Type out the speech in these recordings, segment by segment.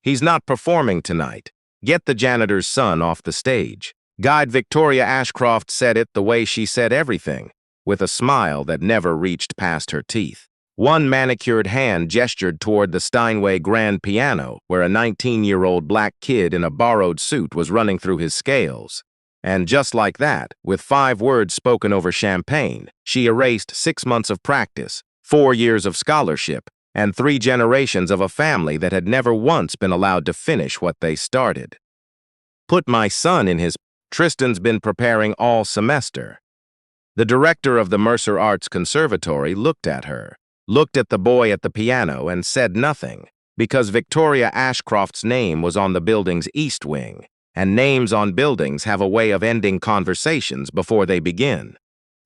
He's not performing tonight. Get the janitor's son off the stage." Guide Victoria Ashcroft said it the way she said everything, with a smile that never reached past her teeth. One manicured hand gestured toward the Steinway grand piano, where a 19-year-old black kid in a borrowed suit was running through his scales. And just like that, with 5 words spoken over champagne, she erased 6 months of practice, 4 years of scholarship, and 3 generations of a family that had never once been allowed to finish what they started. "Put my son in his... Tristan's been preparing all semester." The director of the Mercer Arts Conservatory looked at her, looked at the boy at the piano, and said nothing, because Victoria Ashcroft's name was on the building's east wing, and names on buildings have a way of ending conversations before they begin.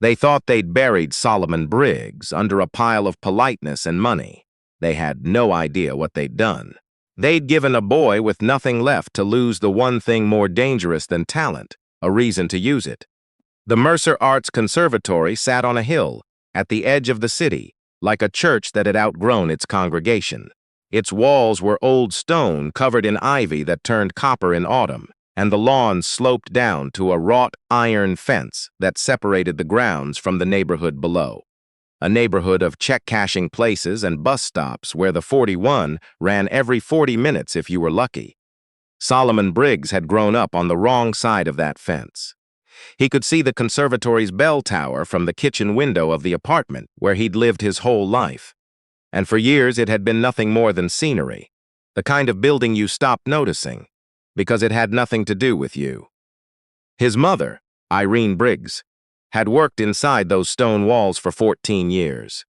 They thought they'd buried Solomon Briggs under a pile of politeness and money. They had no idea what they'd done. They'd given a boy with nothing left to lose the one thing more dangerous than talent, a reason to use it. The Mercer Arts Conservatory sat on a hill, at the edge of the city, like a church that had outgrown its congregation. Its walls were old stone covered in ivy that turned copper in autumn, and the lawn sloped down to a wrought iron fence that separated the grounds from the neighborhood below. A neighborhood of check-cashing places and bus stops where the 41 ran every 40 minutes if you were lucky. Solomon Briggs had grown up on the wrong side of that fence. He could see the conservatory's bell tower from the kitchen window of the apartment where he'd lived his whole life. And for years it had been nothing more than scenery, the kind of building you stopped noticing, because it had nothing to do with you. His mother, Irene Briggs, had worked inside those stone walls for 14 years.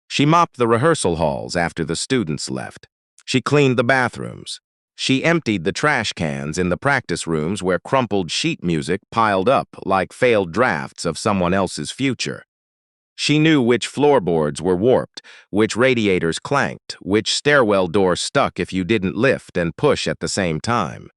She mopped the rehearsal halls after the students left. She cleaned the bathrooms. She emptied the trash cans in the practice rooms where crumpled sheet music piled up like failed drafts of someone else's future. She knew which floorboards were warped, which radiators clanked, which stairwell door stuck if you didn't lift and push at the same time.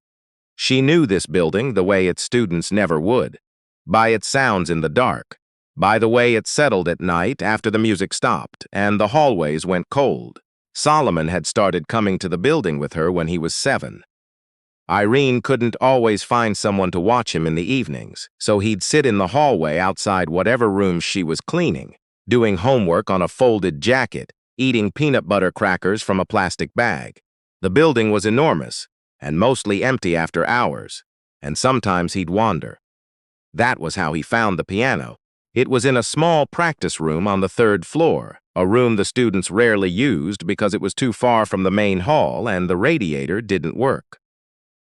She knew this building the way its students never would. By its sounds in the dark, by the way it settled at night after the music stopped and the hallways went cold. Solomon had started coming to the building with her when he was 7. Irene couldn't always find someone to watch him in the evenings, so he'd sit in the hallway outside whatever rooms she was cleaning, doing homework on a folded jacket, eating peanut butter crackers from a plastic bag. The building was enormous and mostly empty after hours, and sometimes he'd wander. That was how he found the piano. It was in a small practice room on the 3rd floor, a room the students rarely used because it was too far from the main hall and the radiator didn't work.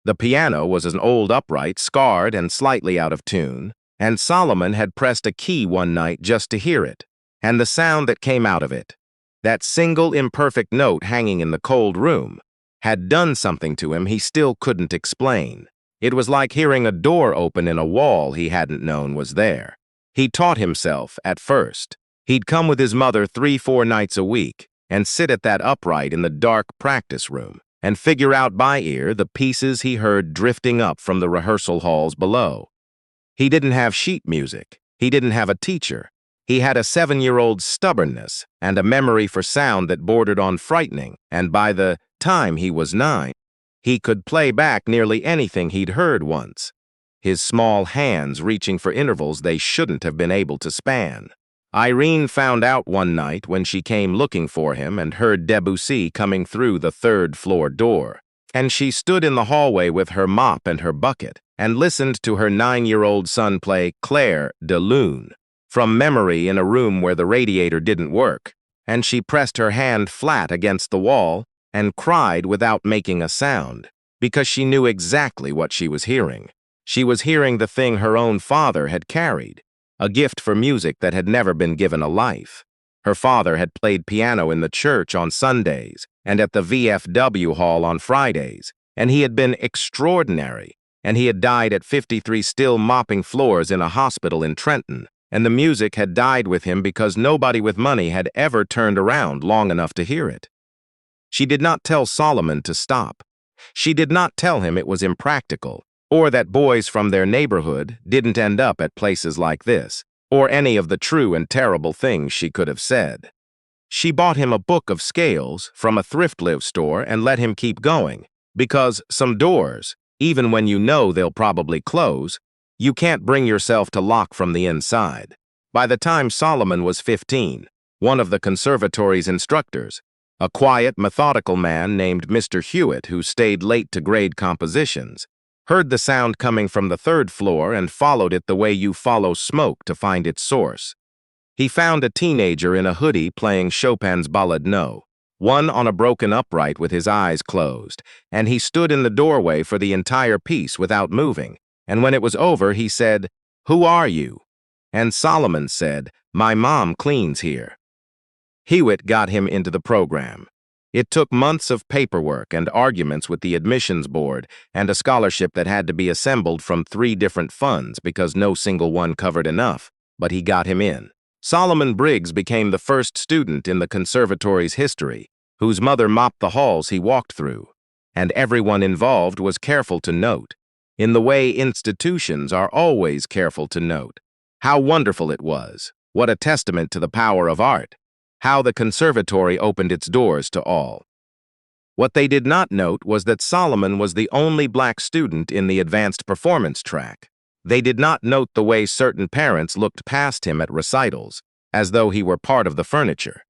The piano was an old upright, scarred and slightly out of tune, and Solomon had pressed a key one night just to hear it, and the sound that came out of it, that single imperfect note hanging in the cold room, had done something to him he still couldn't explain. It was like hearing a door open in a wall he hadn't known was there. He taught himself at first. He'd come with his mother 3-4 nights a week and sit at that upright in the dark practice room and figure out by ear the pieces he heard drifting up from the rehearsal halls below. He didn't have sheet music. He didn't have a teacher. He had a 7-year-old's stubbornness and a memory for sound that bordered on frightening, and by the time he was 9, he could play back nearly anything he'd heard once, his small hands reaching for intervals they shouldn't have been able to span. Irene found out one night when she came looking for him and heard Debussy coming through the 3rd floor door, and she stood in the hallway with her mop and her bucket and listened to her 9-year-old son play Claire de Lune from memory in a room where the radiator didn't work, and she pressed her hand flat against the wall and cried without making a sound, because she knew exactly what she was hearing. She was hearing the thing her own father had carried, a gift for music that had never been given a life. Her father had played piano in the church on Sundays and at the VFW hall on Fridays, and he had been extraordinary, and he had died at 53 still mopping floors in a hospital in Trenton, and the music had died with him because nobody with money had ever turned around long enough to hear it. She did not tell Solomon to stop. She did not tell him it was impractical, or that boys from their neighborhood didn't end up at places like this, or any of the true and terrible things she could have said. She bought him a book of scales from a thrift store and let him keep going, because some doors, even when you know they'll probably close, you can't bring yourself to lock from the inside. By the time Solomon was 15, one of the conservatory's instructors, a quiet, methodical man named Mr. Hewitt who stayed late to grade compositions, heard the sound coming from the third floor and followed it the way you follow smoke to find its source. He found a teenager in a hoodie playing Chopin's Ballade No. 1 on a broken upright with his eyes closed, and he stood in the doorway for the entire piece without moving, and when it was over he said, "Who are you?" And Solomon said, "My mom cleans here." Hewitt got him into the program. It took months of paperwork and arguments with the admissions board and a scholarship that had to be assembled from 3 different funds because no single one covered enough, but he got him in. Solomon Briggs became the first student in the conservatory's history, whose mother mopped the halls he walked through, and everyone involved was careful to note, in the way institutions are always careful to note, how wonderful it was, what a testament to the power of art, how the conservatory opened its doors to all. What they did not note was that Solomon was the only black student in the advanced performance track. They did not note the way certain parents looked past him at recitals, as though he were part of the furniture.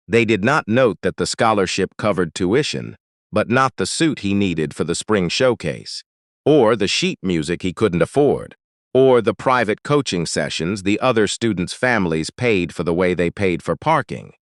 They did not note that the scholarship covered tuition, but not the suit he needed for the spring showcase, or the sheet music he couldn't afford, or the private coaching sessions the other students' families paid for the way they paid for parking.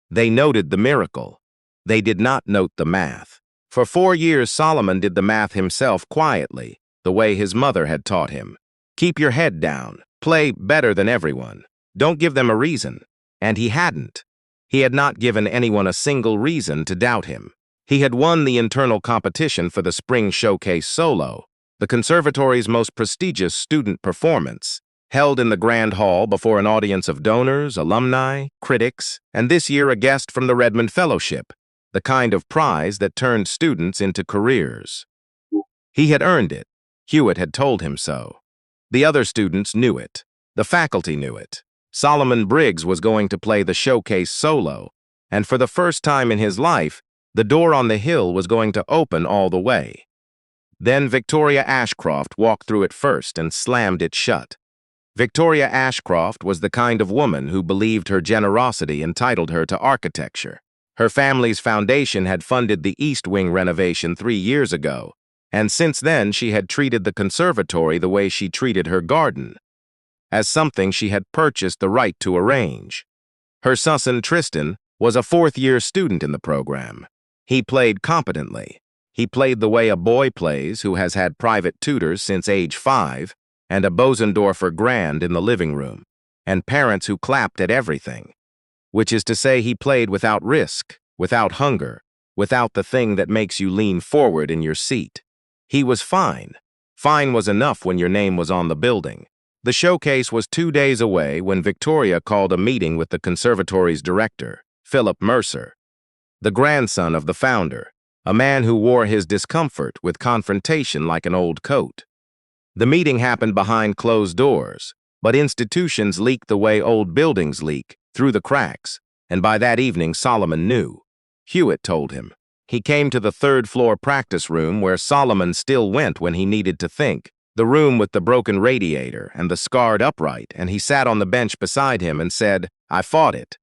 They noted the miracle. They did not note the math. For 4 years, Solomon did the math himself quietly, the way his mother had taught him. Keep your head down. Play better than everyone. Don't give them a reason. And he hadn't. He had not given anyone a single reason to doubt him. He had won the internal competition for the Spring Showcase Solo, the conservatory's most prestigious student performance, held in the Grand Hall before an audience of donors, alumni, critics, and this year a guest from the Redmond Fellowship, the kind of prize that turned students into careers. He had earned it. Hewitt had told him so. The other students knew it. The faculty knew it. Solomon Briggs was going to play the showcase solo, and for the first time in his life, the door on the hill was going to open all the way. Then Victoria Ashcroft walked through it first and slammed it shut. Victoria Ashcroft was the kind of woman who believed her generosity entitled her to architecture. Her family's foundation had funded the East Wing renovation 3 years ago, and since then she had treated the conservatory the way she treated her garden, as something she had purchased the right to arrange. Her son Tristan was a 4th-year student in the program. He played competently. He played the way a boy plays who has had private tutors since age 5, and a Bosendorfer grand in the living room, and parents who clapped at everything. Which is to say, he played without risk, without hunger, without the thing that makes you lean forward in your seat. He was fine. Fine was enough when your name was on the building. The showcase was 2 days away when Victoria called a meeting with the conservatory's director, Philip Mercer, the grandson of the founder, a man who wore his discomfort with confrontation like an old coat. The meeting happened behind closed doors, but institutions leak the way old buildings leak, through the cracks, and by that evening Solomon knew. Hewitt told him. He came to the 3rd-floor practice room where Solomon still went when he needed to think, the room with the broken radiator and the scarred upright, and he sat on the bench beside him and said, "I fought it.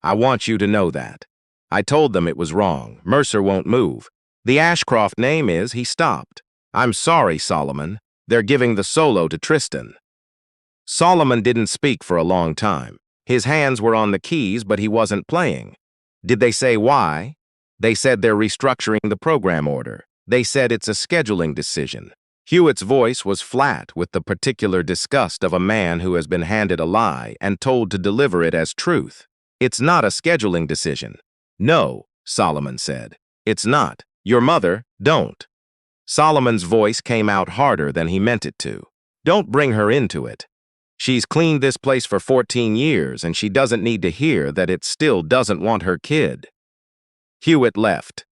I want you to know that. I told them it was wrong. Mercer won't move. The Ashcroft name is," he stopped. "I'm sorry, Solomon. They're giving the solo to Tristan." Solomon didn't speak for a long time. His hands were on the keys, but he wasn't playing. Did they say why? They said they're restructuring the program order. They said it's a scheduling decision. Hewitt's voice was flat with the particular disgust of a man who has been handed a lie and told to deliver it as truth. "It's not a scheduling decision." "No," Solomon said. "It's not. Your mother, don't." Solomon's voice came out harder than he meant it to. "Don't bring her into it. She's cleaned this place for 14 years, and she doesn't need to hear that it still doesn't want her kid." Hewitt left.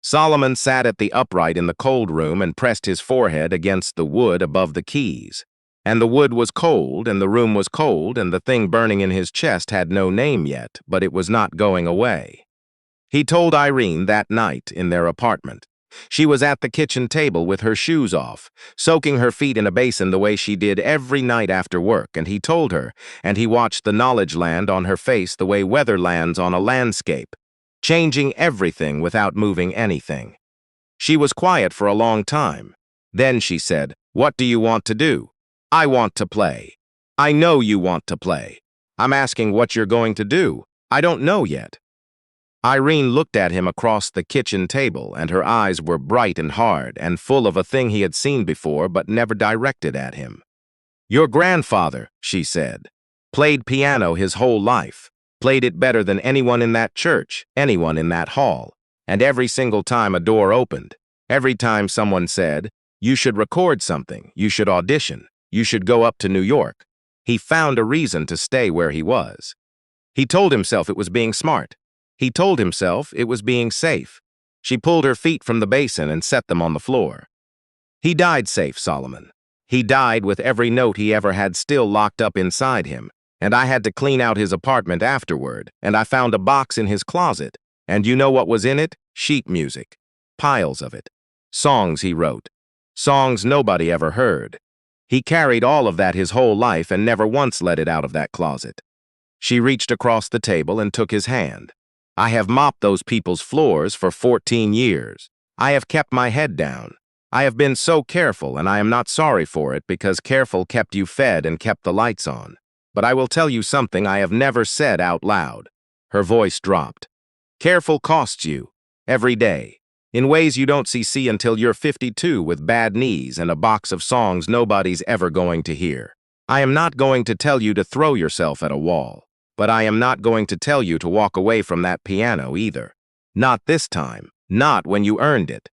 Solomon sat at the upright in the cold room and pressed his forehead against the wood above the keys. And the wood was cold, and the room was cold, and the thing burning in his chest had no name yet, but it was not going away. He told Irene that night in their apartment. She was at the kitchen table with her shoes off, soaking her feet in a basin the way she did every night after work, and he told her, and he watched the knowledge land on her face the way weather lands on a landscape, changing everything without moving anything. She was quiet for a long time. Then she said, "What do you want to do?" "I want to play." "I know you want to play. I'm asking what you're going to do. I don't know yet." Irene looked at him across the kitchen table, and her eyes were bright and hard and full of a thing he had seen before but never directed at him. "Your grandfather," she said, "played piano his whole life, played it better than anyone in that church, anyone in that hall, and every single time a door opened, every time someone said, 'You should record something, you should audition, you should go up to New York,' he found a reason to stay where he was. He told himself it was being smart. He told himself it was being safe." She pulled her feet from the basin and set them on the floor. "He died safe, Solomon. He died with every note he ever had still locked up inside him, and I had to clean out his apartment afterward, and I found a box in his closet, and you know what was in it? Sheet music. Piles of it. Songs he wrote. Songs nobody ever heard. He carried all of that his whole life and never once let it out of that closet." She reached across the table and took his hand. "I have mopped those people's floors for 14 years. I have kept my head down. I have been so careful, and I am not sorry for it because careful kept you fed and kept the lights on. But I will tell you something I have never said out loud." Her voice dropped. "Careful costs you, every day, in ways you don't see until you're 52 with bad knees and a box of songs nobody's ever going to hear. I am not going to tell you to throw yourself at a wall. But I am not going to tell you to walk away from that piano either. Not this time. Not when you earned it."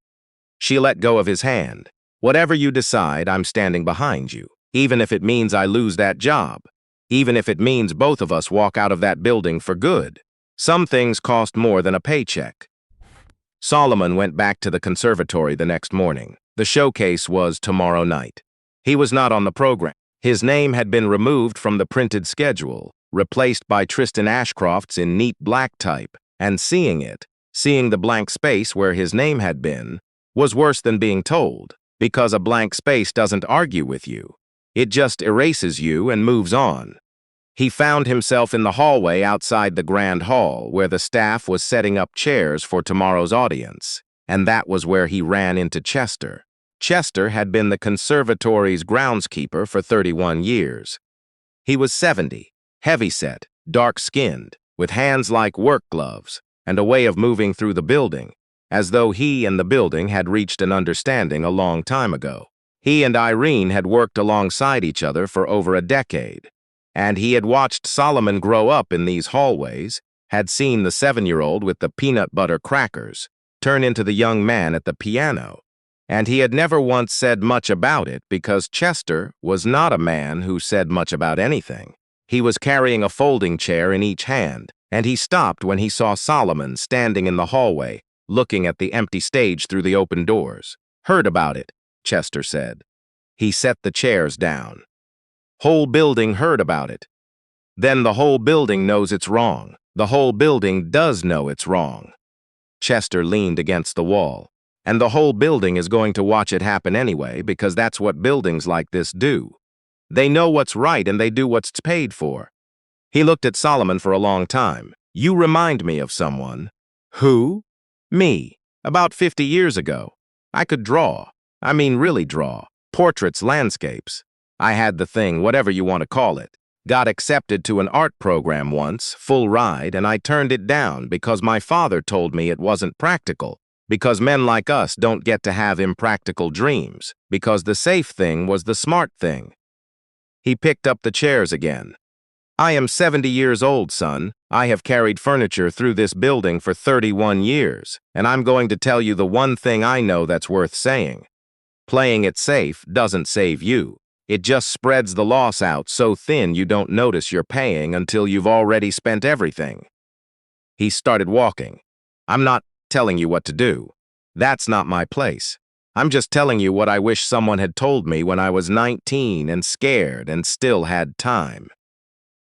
She let go of his hand. "Whatever you decide, I'm standing behind you, even if it means I lose that job, even if it means both of us walk out of that building for good. Some things cost more than a paycheck." Solomon went back to the conservatory the next morning. The showcase was tomorrow night. He was not on the program. His name had been removed from the printed schedule, replaced by Tristan Ashcroft's in neat black type, and seeing the blank space where his name had been, was worse than being told, because a blank space doesn't argue with you. It just erases you and moves on. He found himself in the hallway outside the grand hall, where the staff was setting up chairs for tomorrow's audience, and that was where he ran into Chester. Chester had been the conservatory's groundskeeper for 31 years. He was 70. Heavyset, dark-skinned, with hands like work gloves, and a way of moving through the building, as though he and the building had reached an understanding a long time ago. He and Irene had worked alongside each other for over a decade, and he had watched Solomon grow up in these hallways, had seen the 7-year-old with the peanut butter crackers turn into the young man at the piano, and he had never once said much about it because Chester was not a man who said much about anything. He was carrying a folding chair in each hand, and he stopped when he saw Solomon standing in the hallway, looking at the empty stage through the open doors. "Heard about it," Chester said. He set the chairs down. "Whole building heard about it." "Then the whole building knows it's wrong. The whole building does know it's wrong." Chester leaned against the wall. "And the whole building is going to watch it happen anyway, because that's what buildings like this do. They know what's right and they do what's paid for." He looked at Solomon for a long time. "You remind me of someone." "Who?" "Me. About 50 years ago. I could draw. I mean really draw. Portraits, landscapes. I had the thing, whatever you want to call it. Got accepted to an art program once, full ride, and I turned it down because my father told me it wasn't practical, because men like us don't get to have impractical dreams, because the safe thing was the smart thing." He picked up the chairs again. "I am 70 years old, son. I have carried furniture through this building for 31 years, and I'm going to tell you the one thing I know that's worth saying. Playing it safe doesn't save you. It just spreads the loss out so thin you don't notice you're paying until you've already spent everything." He started walking. "I'm not telling you what to do. That's not my place. I'm just telling you what I wish someone had told me when I was 19 and scared and still had time."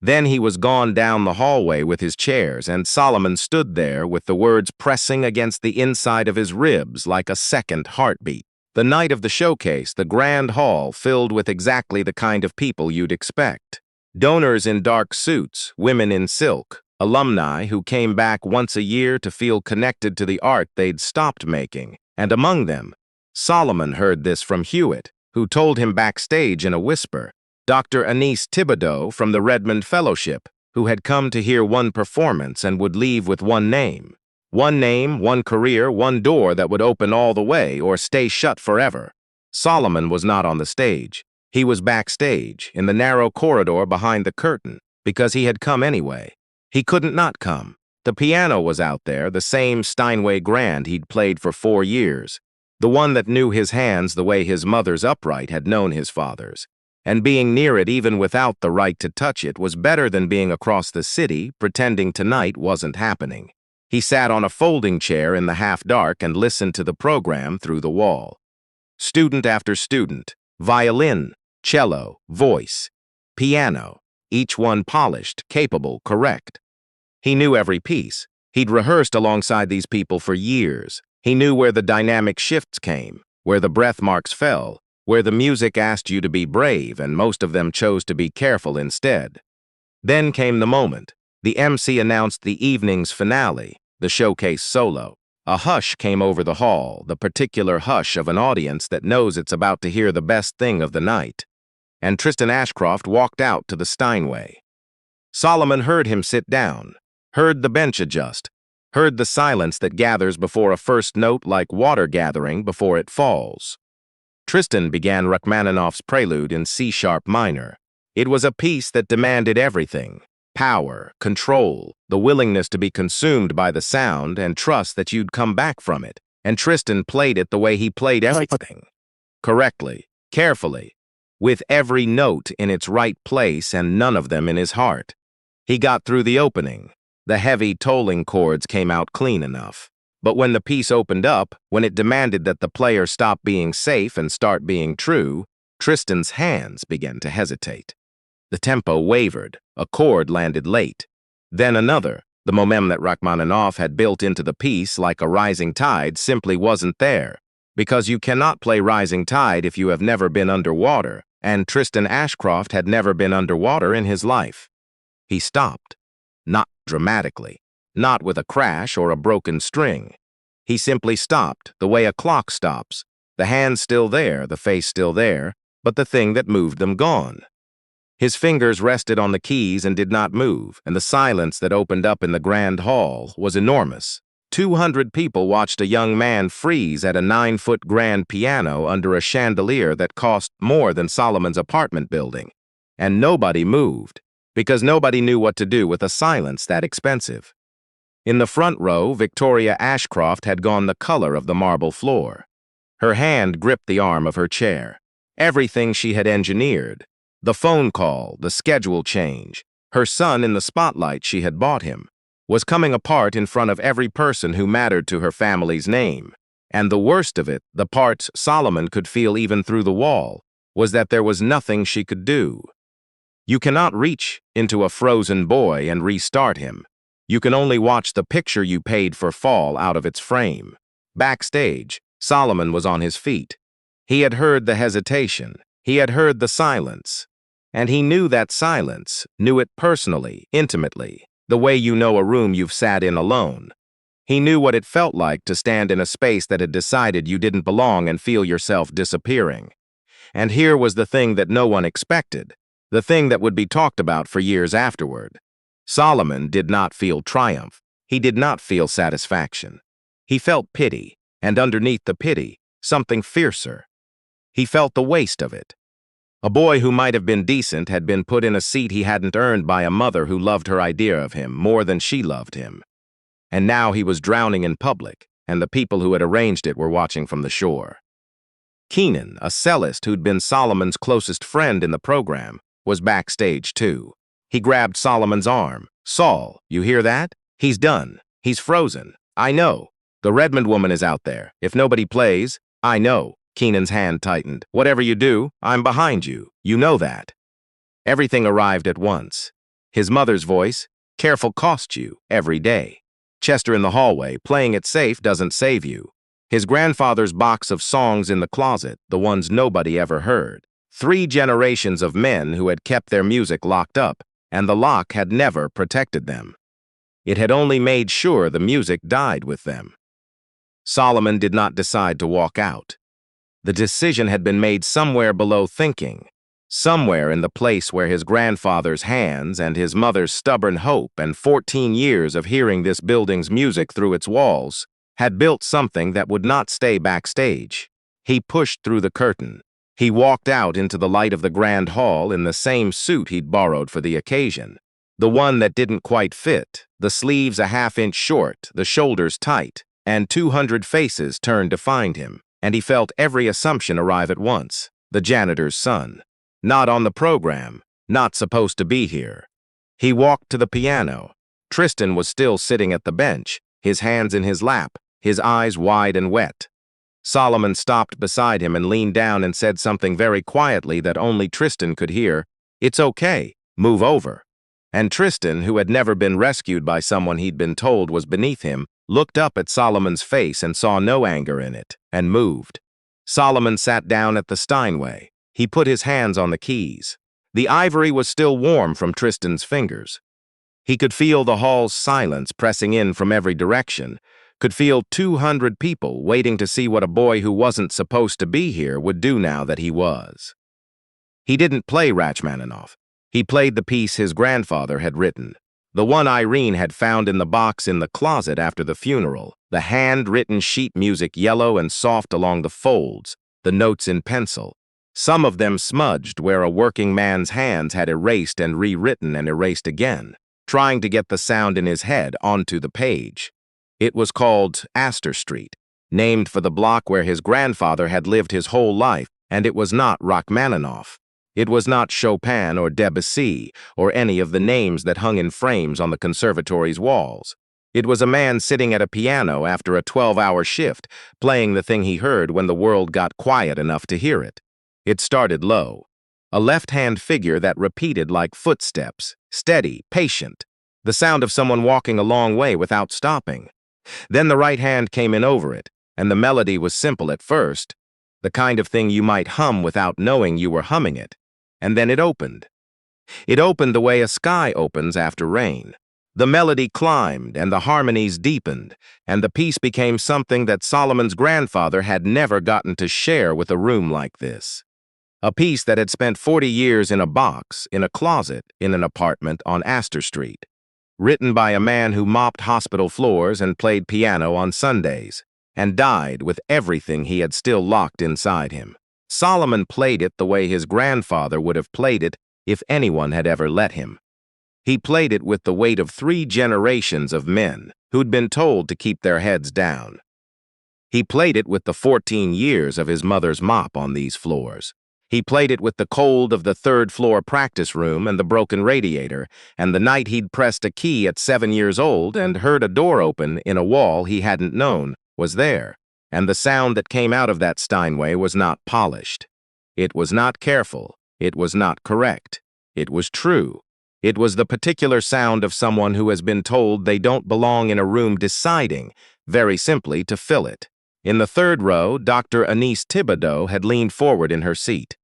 Then he was gone down the hallway with his chairs, and Solomon stood there with the words pressing against the inside of his ribs like a second heartbeat. The night of the showcase, the grand hall filled with exactly the kind of people you'd expect. Donors in dark suits, women in silk, alumni who came back once a year to feel connected to the art they'd stopped making. And among them, Solomon heard this from Hewitt, who told him backstage in a whisper, Dr. Anise Thibodeau from the Redmond Fellowship, who had come to hear one performance and would leave with one name. One name, one career, one door that would open all the way or stay shut forever. Solomon was not on the stage. He was backstage, in the narrow corridor behind the curtain, because he had come anyway. He couldn't not come. The piano was out there, the same Steinway grand he'd played for 4 years, the one that knew his hands the way his mother's upright had known his father's. And being near it even without the right to touch it was better than being across the city pretending tonight wasn't happening. He sat on a folding chair in the half-dark and listened to the program through the wall. Student after student, violin, cello, voice, piano, each one polished, capable, correct. He knew every piece. He'd rehearsed alongside these people for years. He knew where the dynamic shifts came, where the breath marks fell, where the music asked you to be brave and most of them chose to be careful instead. Then came the moment. The MC announced the evening's finale, the showcase solo. A hush came over the hall, the particular hush of an audience that knows it's about to hear the best thing of the night. And Tristan Ashcroft walked out to the Steinway. Solomon heard him sit down, heard the bench adjust, heard the silence that gathers before a first note like water gathering before it falls. Tristan began Rachmaninoff's Prelude in C-sharp minor. It was a piece that demanded everything: power, control, the willingness to be consumed by the sound and trust that you'd come back from it. And Tristan played it the way he played everything. Correctly, carefully, with every note in its right place and none of them in his heart. He got through the opening. The heavy tolling chords came out clean enough. But when the piece opened up, when it demanded that the player stop being safe and start being true, Tristan's hands began to hesitate. The tempo wavered, a chord landed late. Then another. The momentum that Rachmaninoff had built into the piece like a rising tide simply wasn't there. Because you cannot play rising tide if you have never been underwater, and Tristan Ashcroft had never been underwater in his life. He stopped. Not dramatically. Not with a crash or a broken string. He simply stopped, the way a clock stops. The hands still there, the face still there, but the thing that moved them gone. His fingers rested on the keys and did not move, and the silence that opened up in the grand hall was enormous. 200 people watched a young man freeze at a 9-foot grand piano under a chandelier that cost more than Solomon's apartment building. And nobody moved, because nobody knew what to do with a silence that expensive. In the front row, Victoria Ashcroft had gone the color of the marble floor. Her hand gripped the arm of her chair. Everything she had engineered, the phone call, the schedule change, her son in the spotlight she had bought him, was coming apart in front of every person who mattered to her family's name. And the worst of it, the parts Solomon could feel even through the wall, was that there was nothing she could do. You cannot reach into a frozen boy and restart him. You can only watch the picture you paid for fall out of its frame. Backstage, Solomon was on his feet. He had heard the hesitation. He had heard the silence. And he knew that silence, knew it personally, intimately, the way you know a room you've sat in alone. He knew what it felt like to stand in a space that had decided you didn't belong and feel yourself disappearing. And here was the thing that no one expected, the thing that would be talked about for years afterward. Solomon did not feel triumph. He did not feel satisfaction. He felt pity, and underneath the pity, something fiercer. He felt the waste of it. A boy who might have been decent had been put in a seat he hadn't earned by a mother who loved her idea of him more than she loved him. And now he was drowning in public, and the people who had arranged it were watching from the shore. Keenan, a cellist who'd been Solomon's closest friend in the program, was backstage too. He grabbed Solomon's arm. "Saul, you hear that? He's done. He's frozen. I know. The Redmond woman is out there. If nobody plays, I know. Keenan's hand tightened. Whatever you do, I'm behind you. You know that. Everything arrived at once. His mother's voice, careful costs you, every day. Chester in the hallway, playing it safe doesn't save you. His grandfather's box of songs in the closet, the ones nobody ever heard. 3 generations of men who had kept their music locked up, and the lock had never protected them. It had only made sure the music died with them. Solomon did not decide to walk out. The decision had been made somewhere below thinking, somewhere in the place where his grandfather's hands and his mother's stubborn hope and 14 years of hearing this building's music through its walls had built something that would not stay backstage. He pushed through the curtain. He walked out into the light of the grand hall in the same suit he'd borrowed for the occasion. The one that didn't quite fit, the sleeves a half-inch short, the shoulders tight, and 200 faces turned to find him, and he felt every assumption arrive at once. The janitor's son. Not on the program, not supposed to be here. He walked to the piano. Tristan was still sitting at the bench, his hands in his lap, his eyes wide and wet. Solomon stopped beside him and leaned down and said something very quietly that only Tristan could hear. It's okay, move over. And Tristan, who had never been rescued by someone he'd been told was beneath him, looked up at Solomon's face and saw no anger in it, and moved. Solomon sat down at the Steinway. He put his hands on the keys. The ivory was still warm from Tristan's fingers. He could feel the hall's silence pressing in from every direction, could feel 200 people waiting to see what a boy who wasn't supposed to be here would do now that he was. He didn't play Rachmaninoff. He played the piece his grandfather had written, the one Irene had found in the box in the closet after the funeral, the hand-written sheet music yellow and soft along the folds, the notes in pencil. Some of them smudged where a working man's hands had erased and rewritten and erased again, trying to get the sound in his head onto the page. It was called Astor Street, named for the block where his grandfather had lived his whole life, and it was not Rachmaninoff. It was not Chopin or Debussy or any of the names that hung in frames on the conservatory's walls. It was a man sitting at a piano after a 12-hour shift, playing the thing he heard when the world got quiet enough to hear it. It started low. A left-hand figure that repeated like footsteps, steady, patient, the sound of someone walking a long way without stopping. Then the right hand came in over it, and the melody was simple at first, the kind of thing you might hum without knowing you were humming it. And then it opened. It opened the way a sky opens after rain. The melody climbed, and the harmonies deepened, and the piece became something that Solomon's grandfather had never gotten to share with a room like this. A piece that had spent 40 years in a box, in a closet, in an apartment on Astor Street. Written by a man who mopped hospital floors and played piano on Sundays, and died with everything he had still locked inside him. Solomon played it the way his grandfather would have played it if anyone had ever let him. He played it with the weight of 3 generations of men who'd been told to keep their heads down. He played it with the 14 years of his mother's mop on these floors. He played it with the cold of the 3rd-floor practice room and the broken radiator, and the night he'd pressed a key at 7 years old and heard a door open in a wall he hadn't known was there. And the sound that came out of that Steinway was not polished. It was not careful. It was not correct. It was true. It was the particular sound of someone who has been told they don't belong in a room deciding, very simply, to fill it. In the 3rd row, Dr. Anise Thibodeau had leaned forward in her seat.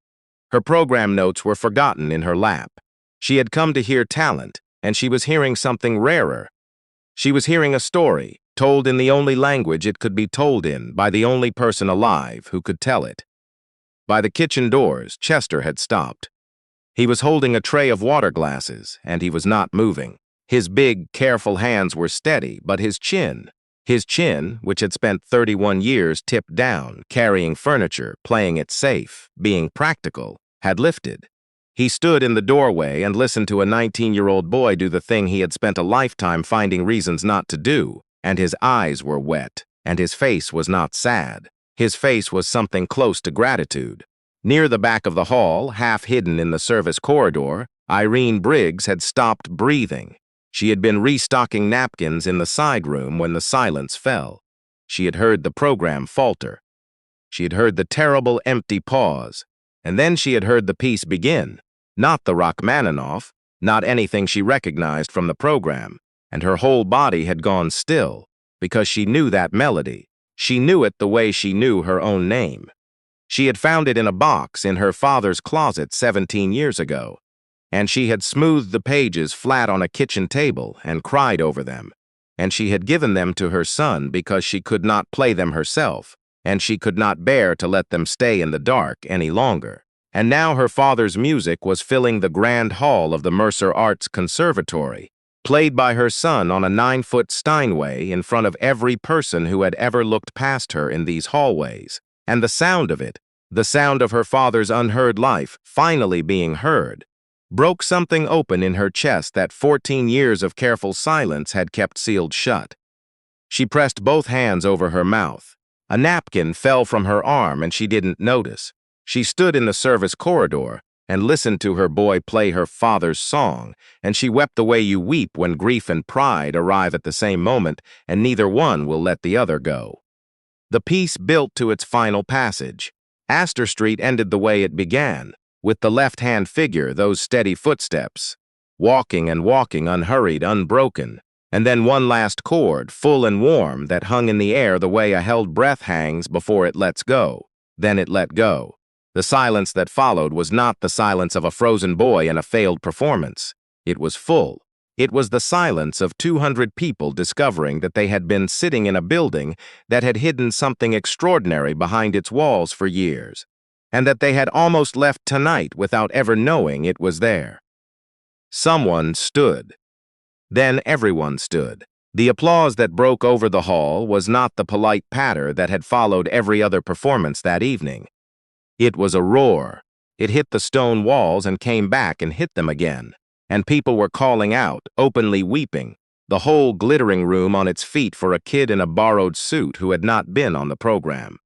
Her program notes were forgotten in her lap. She had come to hear talent, and she was hearing something rarer. She was hearing a story, told in the only language it could be told in by the only person alive who could tell it. By the kitchen doors, Chester had stopped. He was holding a tray of water glasses, and he was not moving. His big, careful hands were steady, but his chin, which had spent 31 years tipped down, carrying furniture, playing it safe, being practical, had lifted. He stood in the doorway and listened to a 19-year-old boy do the thing he had spent a lifetime finding reasons not to do, and his eyes were wet, and his face was not sad. His face was something close to gratitude. Near the back of the hall, half hidden in the service corridor, Irene Briggs had stopped breathing. She had been restocking napkins in the side room when the silence fell. She had heard the program falter. She had heard the terrible, empty pause. And then she had heard the piece begin. Not the Rachmaninoff, not anything she recognized from the program. And her whole body had gone still, because she knew that melody. She knew it the way she knew her own name. She had found it in a box in her father's closet 17 years ago, and she had smoothed the pages flat on a kitchen table and cried over them, and she had given them to her son because she could not play them herself, and she could not bear to let them stay in the dark any longer. And now her father's music was filling the grand hall of the Mercer Arts Conservatory, played by her son on a 9-foot Steinway in front of every person who had ever looked past her in these hallways. And the sound of it, the sound of her father's unheard life finally being heard, broke something open in her chest that 14 years of careful silence had kept sealed shut. She pressed both hands over her mouth. A napkin fell from her arm and she didn't notice. She stood in the service corridor and listened to her boy play her father's song, and she wept the way you weep when grief and pride arrive at the same moment and neither one will let the other go. The piece built to its final passage. Astor Street ended the way it began, with the left-hand figure, those steady footsteps, walking and walking, unhurried, unbroken, and then one last chord, full and warm, that hung in the air the way a held breath hangs before it lets go. Then it let go. The silence that followed was not the silence of a frozen boy in a failed performance. It was full. It was the silence of 200 people discovering that they had been sitting in a building that had hidden something extraordinary behind its walls for years, and that they had almost left tonight without ever knowing it was there. Someone stood. Then everyone stood. The applause that broke over the hall was not the polite patter that had followed every other performance that evening. It was a roar. It hit the stone walls and came back and hit them again. And people were calling out, openly weeping, the whole glittering room on its feet for a kid in a borrowed suit who had not been on the program.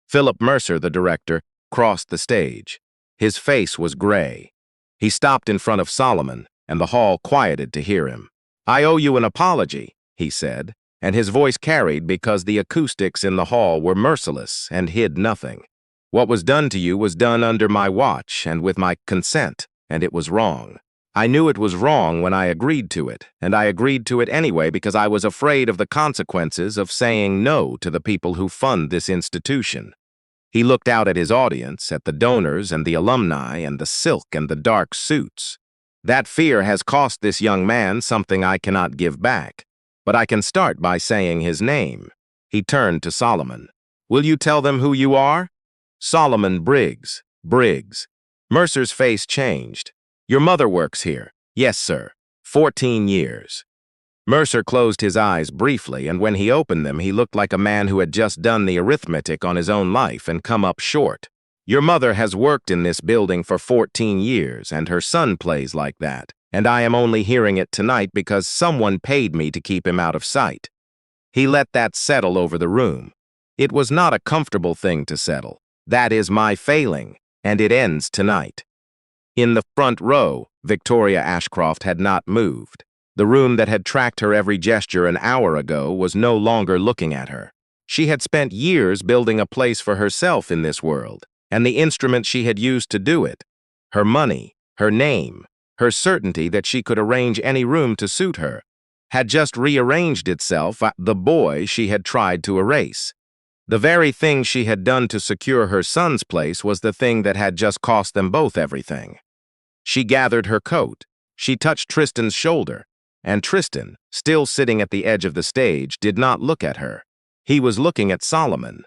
Philip Mercer, the director, crossed the stage. His face was gray. He stopped in front of Solomon, and the hall quieted to hear him. "I owe you an apology," he said, and his voice carried because the acoustics in the hall were merciless and hid nothing. "What was done to you was done under my watch and with my consent, and it was wrong. I knew it was wrong when I agreed to it, and I agreed to it anyway because I was afraid of the consequences of saying no to the people who fund this institution." He looked out at his audience, at the donors and the alumni and the silk and the dark suits. "That fear has cost this young man something I cannot give back, but I can start by saying his name." He turned to Solomon. "Will you tell them who you are?" "Solomon Briggs." "Briggs." Mercer's face changed. "Your mother works here." "Yes, sir. 14 years." Mercer closed his eyes briefly, and when he opened them, he looked like a man who had just done the arithmetic on his own life and come up short. "Your mother has worked in this building for 14 years, and her son plays like that, and I am only hearing it tonight because someone paid me to keep him out of sight." He let that settle over the room. It was not a comfortable thing to settle. That is my failing, and it ends tonight. In the front row, Victoria Ashcroft had not moved. The room that had tracked her every gesture an hour ago was no longer looking at her. She had spent years building a place for herself in this world, and the instrument she had used to do it, her money, her name, her certainty that she could arrange any room to suit her, had just rearranged itself at the boy she had tried to erase. The very thing she had done to secure her son's place was the thing that had just cost them both everything. She gathered her coat. She touched Tristan's shoulder, and Tristan, still sitting at the edge of the stage, did not look at her. He was looking at Solomon.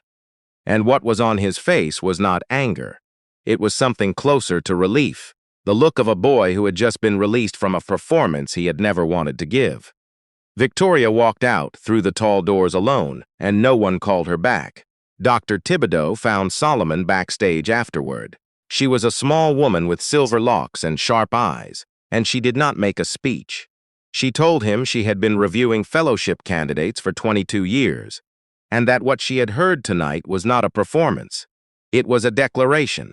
And what was on his face was not anger. It was something closer to relief, the look of a boy who had just been released from a performance he had never wanted to give. Victoria walked out through the tall doors alone, and no one called her back. Dr. Thibodeau found Solomon backstage afterward. She was a small woman with silver locks and sharp eyes, and she did not make a speech. She told him she had been reviewing fellowship candidates for 22 years, and that what she had heard tonight was not a performance. It was a declaration.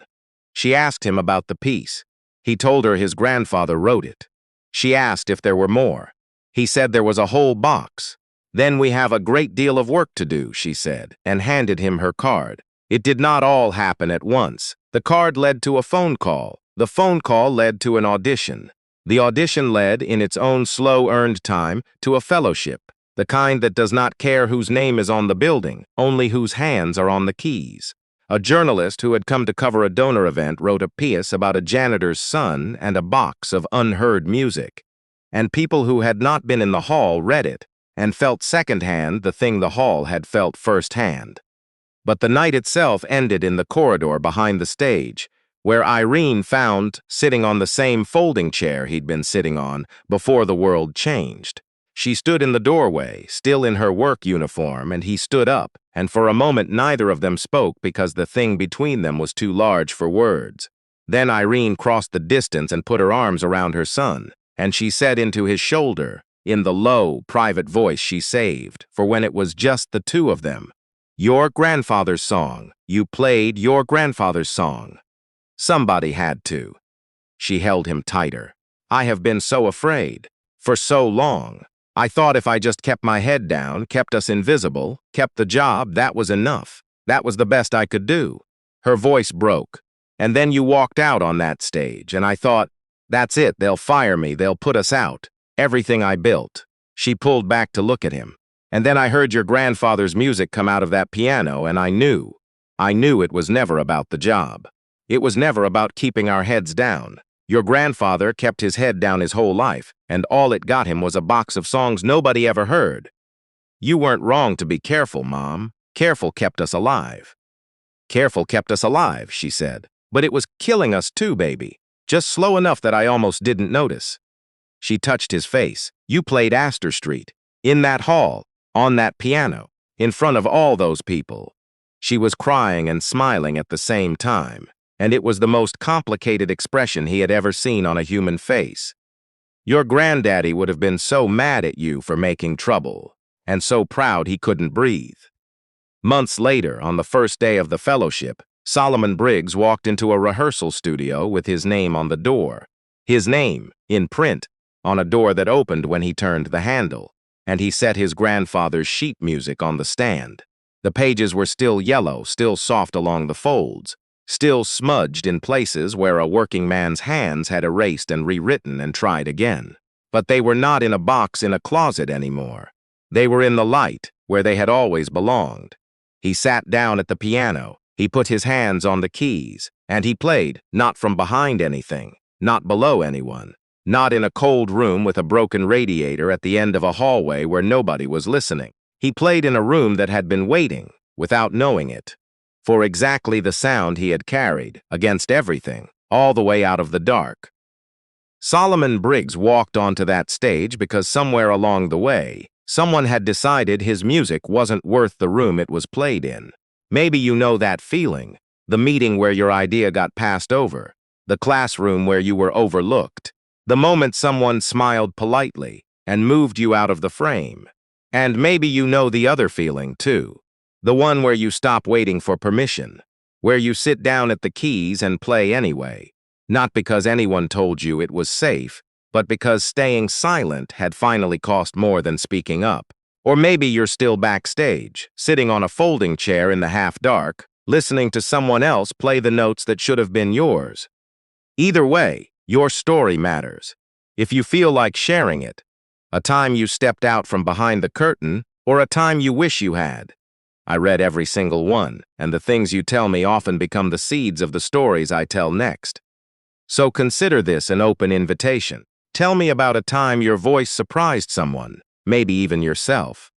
She asked him about the piece. He told her his grandfather wrote it. She asked if there were more. He said there was a whole box. "Then we have a great deal of work to do," she said, and handed him her card. It did not all happen at once. The card led to a phone call. The phone call led to an audition. The audition led, in its own slow-earned time, to a fellowship, the kind that does not care whose name is on the building, only whose hands are on the keys. A journalist who had come to cover a donor event wrote a piece about a janitor's son and a box of unheard music. And people who had not been in the hall read it and felt secondhand the thing the hall had felt firsthand. But the night itself ended in the corridor behind the stage, where Irene found sitting on the same folding chair he'd been sitting on before the world changed. She stood in the doorway, still in her work uniform, and he stood up, and for a moment neither of them spoke because the thing between them was too large for words. Then Irene crossed the distance and put her arms around her son, and she said into his shoulder, in the low, private voice she saved, for when it was just the two of them, "Your grandfather's song. You played your grandfather's song. Somebody had to." She held him tighter. "I have been so afraid. For so long. I thought if I just kept my head down, kept us invisible, kept the job, that was enough. That was the best I could do." Her voice broke. "And then you walked out on that stage, and I thought, that's it, they'll fire me, they'll put us out. Everything I built." She pulled back to look at him. "And then I heard your grandfather's music come out of that piano, and I knew it was never about the job. It was never about keeping our heads down. Your grandfather kept his head down his whole life, and all it got him was a box of songs nobody ever heard. You weren't wrong to be careful, Mom. Careful kept us alive." "Careful kept us alive," she said. "But it was killing us too, baby. Just slow enough that I almost didn't notice." She touched his face. "You played Astor Street. In that hall. On that piano. In front of all those people." She was crying and smiling at the same time, and it was the most complicated expression he had ever seen on a human face. "Your granddaddy would have been so mad at you for making trouble, and so proud he couldn't breathe." Months later, on the first day of the fellowship, Solomon Briggs walked into a rehearsal studio with his name on the door. His name, in print, on a door that opened when he turned the handle, and he set his grandfather's sheet music on the stand. The pages were still yellow, still soft along the folds, still smudged in places where a working man's hands had erased and rewritten and tried again. But they were not in a box in a closet anymore. They were in the light, where they had always belonged. He sat down at the piano, he put his hands on the keys, and he played, not from behind anything, not below anyone, not in a cold room with a broken radiator at the end of a hallway where nobody was listening. He played in a room that had been waiting, without knowing it, for exactly the sound he had carried, against everything, all the way out of the dark. Solomon Briggs walked onto that stage because somewhere along the way, someone had decided his music wasn't worth the room it was played in. Maybe you know that feeling, the meeting where your idea got passed over, the classroom where you were overlooked, the moment someone smiled politely and moved you out of the frame. And maybe you know the other feeling, too. The one where you stop waiting for permission, where you sit down at the keys and play anyway, not because anyone told you it was safe, but because staying silent had finally cost more than speaking up. Or maybe you're still backstage, sitting on a folding chair in the half-dark, listening to someone else play the notes that should have been yours. Either way, your story matters. If you feel like sharing it, a time you stepped out from behind the curtain, or a time you wish you had. I read every single one, and the things you tell me often become the seeds of the stories I tell next. So consider this an open invitation. Tell me about a time your voice surprised someone, maybe even yourself.